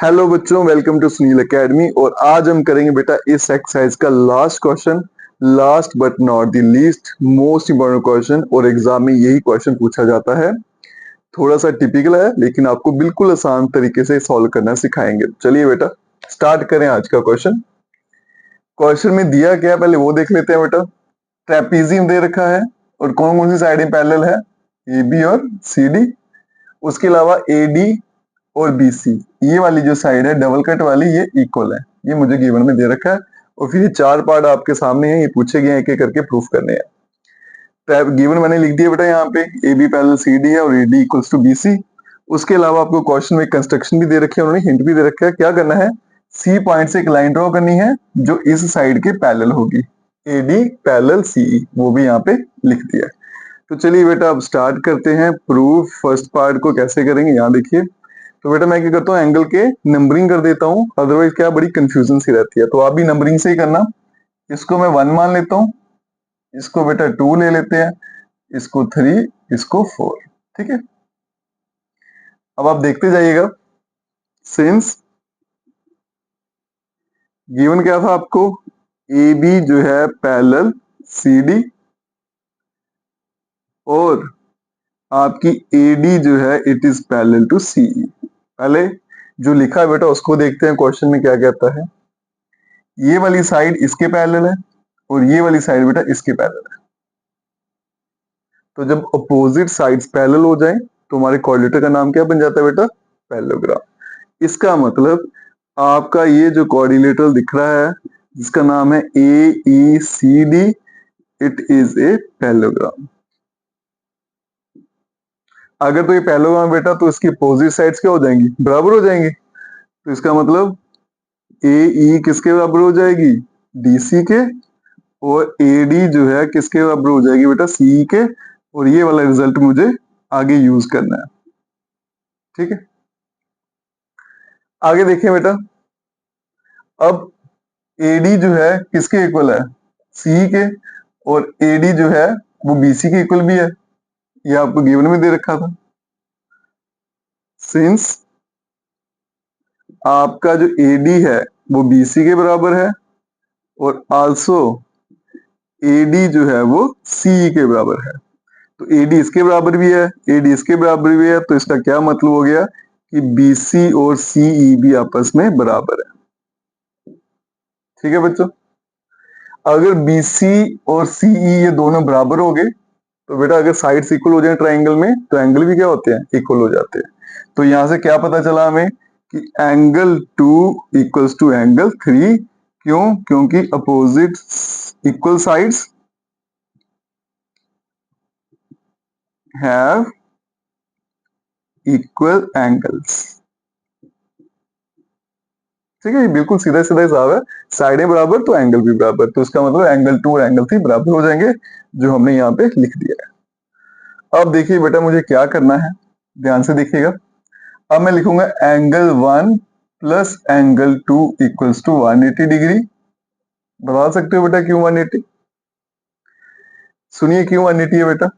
Hello बच्चों, welcome to Sunil academy. और आज हम करेंगे बेटा इस एक्सरसाइज का last question, last but not the least most important question. और एग्जाम में यही क्वेश्चन पूछा जाता है। थोड़ा सा टिपिकल है लेकिन आपको बिल्कुल आसान तरीके से सॉल्व करना सिखाएंगे। चलिए बेटा स्टार्ट करें आज का क्वेश्चन। क्वेश्चन में दिया क्या पहले वो देख लेते हैं बेटा। ट्रेपीजियम दे रखा है और कौन कौन सी साइडें पैरेलल है, ए बी और सी डी। उसके अलावा ए डी और बीसी, ये वाली जो साइड है डबल कट वाली, ये इक्वल है। ये मुझे गिवन में दे रखा है और फिर ये चार पार्ट आपके सामने हैं, ये पूछे गए हैं एक एक करके प्रूफ करने हैं। गिवन मैंने लिख दिया बेटा यहाँ पे, A B parallel C D है और A D equals to B C. उसके अलावा आपको क्वेश्चन में कंस्ट्रक्शन भी दे रखी है, उन्होंने हिंट भी दे रखा है। क्या करना है, सी पॉइंट से एक लाइन ड्रॉ करनी है जो इस साइड के पैरेलल होगी, ए डी पैरेलल सी, वो भी यहाँ पे लिख दिया है। तो चलिए बेटा अब स्टार्ट करते हैं प्रूफ। फर्स्ट पार्ट को कैसे करेंगे यहाँ देखिए। तो बेटा मैं क्या करता हूँ, एंगल के नंबरिंग कर देता हूँ, अदरवाइज क्या बड़ी कंफ्यूजन सी रहती है। तो आप भी नंबरिंग से ही करना। इसको मैं 1 मान लेता हूँ, इसको बेटा 2 ले लेते हैं, इसको 3, इसको 4। ठीक है, अब आप देखते जाइएगा। सिंस गिवन क्या था आपको, ए बी जो है पैरेलल सी डी और आपकी ए डी जो है इट इज पैरेलल टू सी। पहले जो लिखा है बेटा उसको देखते हैं क्वेश्चन में क्या कहता है। ये वाली साइड इसके पैरेलल है और ये वाली साइड बेटा इसके पैरेलल है। तो जब अपोजिट साइड्स पैरेलल हो जाएं तो हमारे कोऑर्डिनेटर का नाम क्या बन जाता है बेटा, पैरेललोग्राम। इसका मतलब आपका ये जो कोऑर्डिनेटर दिख रहा है जिसका नाम है A E C D, it is a parallelogram. अगर तो ये पैरेललोग्राम बेटा तो इसकी अपोजिट साइड्स क्या हो जाएंगी, बराबर हो जाएंगी। तो इसका मतलब ए ई किसके बराबर हो जाएगी, डी सी के, और ए डी जो है किसके बराबर हो जाएगी बेटा, सी के। और ये वाला रिजल्ट मुझे आगे यूज करना है। ठीक है, आगे देखिए बेटा। अब एडी जो है किसके इक्वल है, सी के, और एडी जो है वो बीसी के इक्वल भी है। ये आपको गिवन में दे रखा था। सिंस आपका जो एडी है वो बीसी के बराबर है और आल्सो एडी जो है वो सी के बराबर है, तो एडी इसके बराबर भी है, एडी इसके बराबर भी है। तो इसका क्या मतलब हो गया कि बीसी और सीई भी आपस में बराबर है। ठीक है बच्चों, अगर बीसी और सीई ये दोनों बराबर हो गए तो बेटा अगर साइड्स इक्वल हो जाए ट्राइंगल में तो एंगल भी क्या होते हैं, इक्वल हो जाते हैं। तो यहां से क्या पता चला हमें कि एंगल 2 इक्वल्स टू एंगल 3। क्यों, क्योंकि opposite equal sides have equal angles. ठीक है, ये बिल्कुल सीधा सीधा हिसाब है। साइडें बराबर तो एंगल भी बराबर, तो इसका मतलब एंगल 2 और एंगल 3 बराबर हो जाएंगे, जो हमने यहाँ पे लिख दिया है। अब देखिए बेटा मुझे क्या करना है, ध्यान से देखिएगा। अब मैं लिखूंगा angle 1 plus angle 2 equals to 180 degree. बता सकते हो बेटा क्यों 180? सुनिए क्यों 180 है बेटा।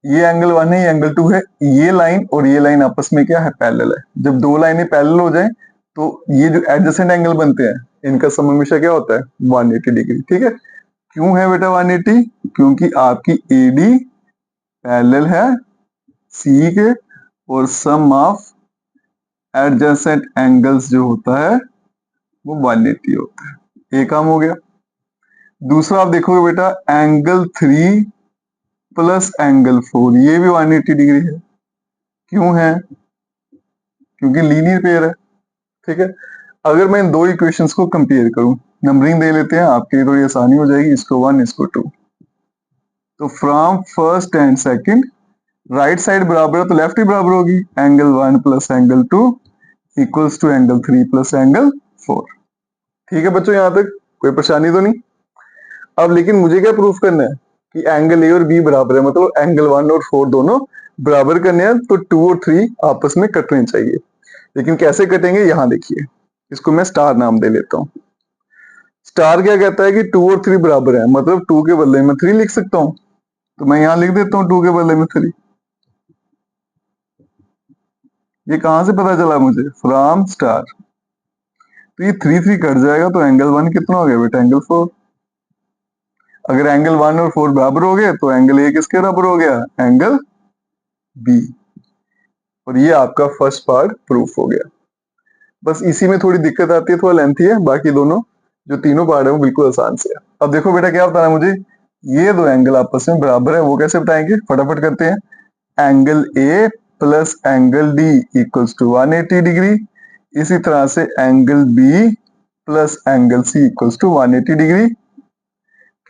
ये एंगल 1 है, ये एंगल 2 है। ये लाइन और ये लाइन आपस में क्या है, पैरेलल है। जब दो लाइनें पैरेलल हो जाएं तो ये जो एडजेसेंट एंगल बनते हैं इनका सम हमेशा क्या होता है, 180 डिग्री। ठीक है, क्यों है बेटा 180? क्योंकि आपकी एडी पैरेलल है सी के और सम ऑफ एडजेसेंट एंगल्स जो होता है वो 180 होता है। एक काम हो गया। दूसरा आप देखोगे बेटा एंगल 3 प्लस एंगल 4, ये भी 180 डिग्री है। क्यों है? क्योंकि लीनियर पेयर है। ठीक है, अगर मैं इन दो इक्वेशंस को कंपेयर करूं, नंबरिंग दे लेते हैं आपके लिए थोड़ी आसानी हो जाएगी। इसको 1, इसको 2। तो from first and second right side बराबर है तो लेफ्ट ही बराबर होगी। Angle 1 plus angle 2 equals to angle 3 plus angle 4। ठीक है बच्चों, यहां तक कोई परेशानी तो नहीं? अब लेकिन मुझे क्या प्रूफ करना है कि एंगल ए और बी बराबर है, मतलब एंगल 1 और 4 दोनों बराबर करने हैं, तो 2 और 3 आपस में कटने चाहिए। लेकिन कैसे कटेंगे, यहां देखिए। इसको मैं स्टार नाम दे लेता हूं। स्टार क्या कहता है कि 2 और 3 बराबर है, मतलब 2 के बदले में 3 लिख सकता हूं। तो मैं यहां लिख देता हूं 2 के बदले में 3। ये कहां से पता चला मुझे, फ्रॉम स्टार। तो ये 3 कट जाएगा, तो एंगल 1 कितना हो गया बेटा? एंगल 4। अगर एंगल 1 और 4 बराबर हो गए तो एंगल ए किसके बराबर हो गया? Angle B. और ये आपका फर्स्ट पार्ट प्रूफ हो गया। बस इसी में थोड़ी दिक्कत आती है, थोड़ा लेंथी है, बाकी दोनों जो तीनों पार्ट है वो बिल्कुल आसान से है। अब देखो बेटा क्या बताना है मुझे, ये दो एंगल आपस में बराबर है, वो कैसे बताएंगे? फटाफट करते हैं। Angle A plus angle D equals to 180 degree. इसी तरह से angle B plus angle C equals to 180 degree.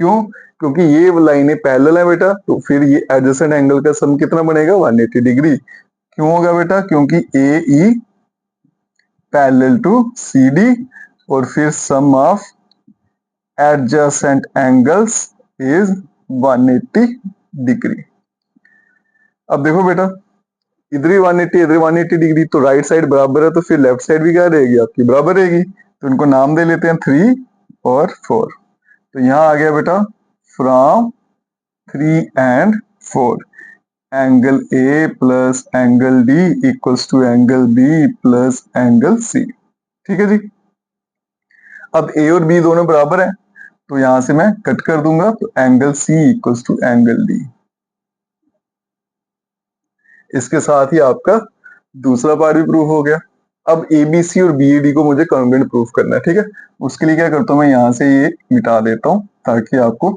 क्यों? क्योंकि ये लाइनें पैरेलल है बेटा, तो फिर ये एडजेसेंट एंगल का सम कितना बनेगा? 180 डिग्री। क्यों होगा बेटा? क्योंकि A E parallel to C D, और फिर sum of adjacent angles is 180 degree. अब देखो बेटा, इधर ही 180 इधर 180 डिग्री, तो राइट साइड बराबर है, तो फिर लेफ्ट साइड भी क्या रहेगी? आपकी बराबर रहेगी। तो इनको नाम दे लेते हैं 3 और 4। तो यहां आ गया बेटा from 3 and 4 angle A plus angle D equals to angle B plus angle C. ठीक है जी। अब ए और बी दोनों बराबर है, तो यहां से मैं कट कर दूंगा, तो angle C equals to angle D. इसके साथ ही आपका दूसरा पार्ट भी प्रूफ हो गया। अब ए बी सी और बी डी को मुझे कॉन्ग्रुएंट प्रूफ करना है। ठीक है, उसके लिए क्या करता हूं, मैं यहां से ये मिटा देता हूं ताकि आपको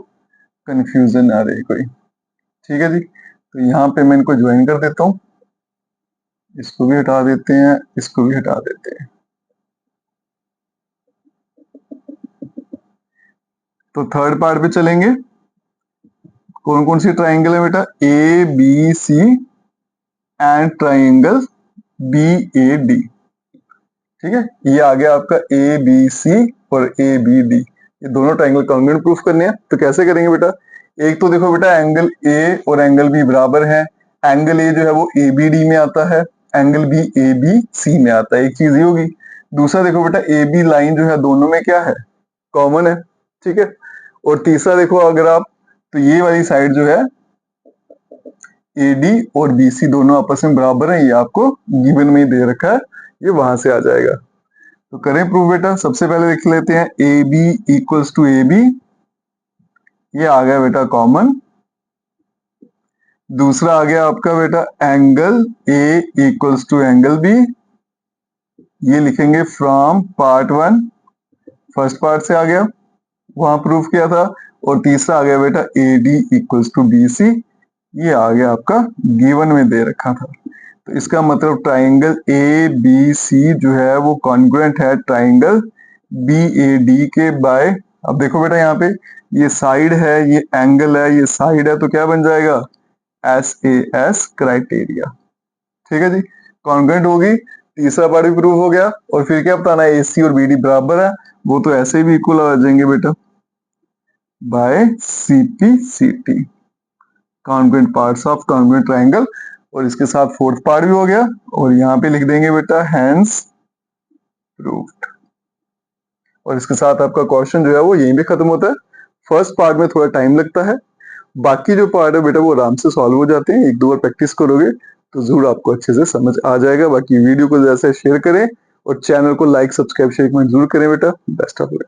कंफ्यूजन ना रहे कोई। ठीक है जी, तो यहाँ पे मैं इनको ज्वाइन कर देता हूँ, इसको भी हटा देते हैं, इसको भी हटा देते हैं। तो थर्ड पार्ट पे चलेंगे। कौन कौन सी ट्राइंगल है बेटा? A B C and triangle B A D. ठीक है, ये आ गया आपका ए बी सी और ए बी डी, ये दोनों ट्राइंगल कॉन्ग्रुएंट प्रूफ करने हैं। तो कैसे करेंगे बेटा? एक तो देखो बेटा, एंगल ए और एंगल बी बराबर है, एंगल ए जो है वो ए बी डी में आता है, angle B A B C में आता है, एक चीज ये होगी। दूसरा देखो बेटा, ए बी लाइन जो है दोनों में क्या है? कॉमन है। ठीक है, और तीसरा देखो अगर आप, तो ये वाली साइड जो है ए डी और बी सी दोनों आपस में बराबर है, ये आपको गिवन में ही दे रखा है, ये वहां से आ जाएगा। तो करें प्रूफ बेटा। सबसे पहले देख लेते हैं A B equals to A B, ये आ गया बेटा कॉमन। दूसरा आ गया आपका बेटा angle A equals to angle B, ये लिखेंगे फ्रॉम पार्ट 1, फर्स्ट पार्ट से आ गया, वहां प्रूफ किया था। और तीसरा आ गया बेटा A D equals to B C, ये आ गया आपका गिवन में दे रखा था। तो इसका मतलब ट्राइंगल ए बी सी जो है वो कॉन्ग्रुएंट है ट्राइंगल बी ए डी के बाय। अब देखो बेटा यहाँ पे ये साइड है, ये एंगल है, ये साइड है, तो क्या बन जाएगा? S A S criteria. ठीक है जी, कॉन्ग्रुएंट होगी। तीसरा पार्ट भी प्रूव हो गया। और फिर क्या बताना है? ए सी और बी डी बराबर है, वो तो ऐसे भी इक्वल आ जाएंगे बेटा by C P C T, congruent parts of congruent triangle. और इसके साथ फोर्थ पार्ट भी हो गया, और यहाँ पे लिख देंगे बेटा हैंस प्रूव्ड। और इसके साथ आपका क्वेश्चन जो है वो यहीं पे खत्म होता है। फर्स्ट पार्ट में थोड़ा टाइम लगता है, बाकी जो पार्ट है बेटा वो आराम से सॉल्व हो जाते हैं, एक दो बार प्रैक्टिस करोगे तो जरूर आपको अच्छे से समझ आ जाएगा। बाकी वीडियो को जैसे शेयर करें और चैनल को लाइक सब्सक्राइब शेयर जरूर करें बेटा। Best of luck.